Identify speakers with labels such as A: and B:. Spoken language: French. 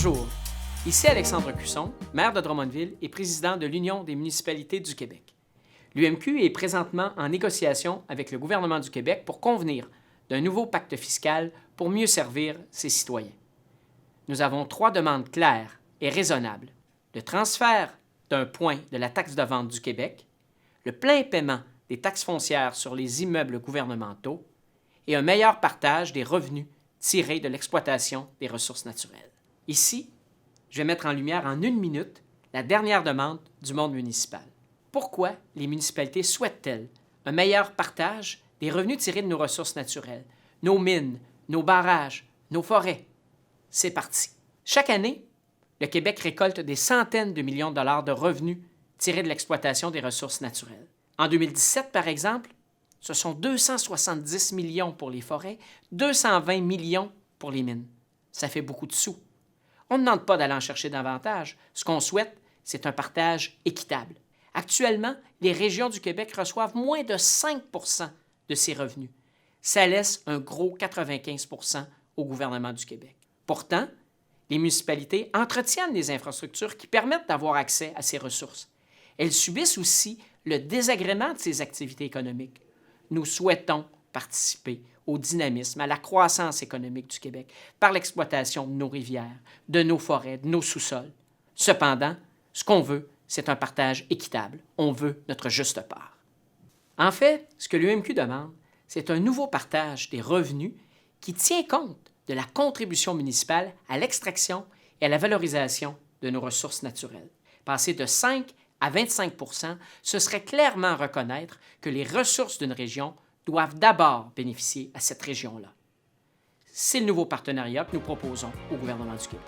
A: Bonjour, ici Alexandre Cusson, maire de Drummondville et président de l'Union des municipalités du Québec. L'UMQ est présentement en négociation avec le gouvernement du Québec pour convenir d'un nouveau pacte fiscal pour mieux servir ses citoyens. Nous avons 3 demandes claires et raisonnables. Le transfert d'un point de la taxe de vente du Québec, le plein paiement des taxes foncières sur les immeubles gouvernementaux et un meilleur partage des revenus tirés de l'exploitation des ressources naturelles. Ici, je vais mettre en lumière en 1 minute la dernière demande du monde municipal. Pourquoi les municipalités souhaitent-elles un meilleur partage des revenus tirés de nos ressources naturelles, nos mines, nos barrages, nos forêts? C'est parti. Chaque année, le Québec récolte des centaines de millions de dollars de revenus tirés de l'exploitation des ressources naturelles. En 2017, par exemple, ce sont 270 millions pour les forêts, 220 millions pour les mines. Ça fait beaucoup de sous. On ne demande pas d'aller en chercher davantage. Ce qu'on souhaite, c'est un partage équitable. Actuellement, les régions du Québec reçoivent moins de 5 de ces revenus. Ça laisse un gros 95 au gouvernement du Québec. Pourtant, les municipalités entretiennent des infrastructures qui permettent d'avoir accès à ces ressources. Elles subissent aussi le désagrément de ces activités économiques. Nous souhaitons participer au dynamisme, à la croissance économique du Québec par l'exploitation de nos rivières, de nos forêts, de nos sous-sols. Cependant, ce qu'on veut, c'est un partage équitable. On veut notre juste part. En fait, ce que l'UMQ demande, c'est un nouveau partage des revenus qui tient compte de la contribution municipale à l'extraction et à la valorisation de nos ressources naturelles. Passer de 5 à 25 ce serait clairement reconnaître que les ressources d'une région doivent d'abord bénéficier à cette région-là. C'est le nouveau partenariat que nous proposons au gouvernement du Québec.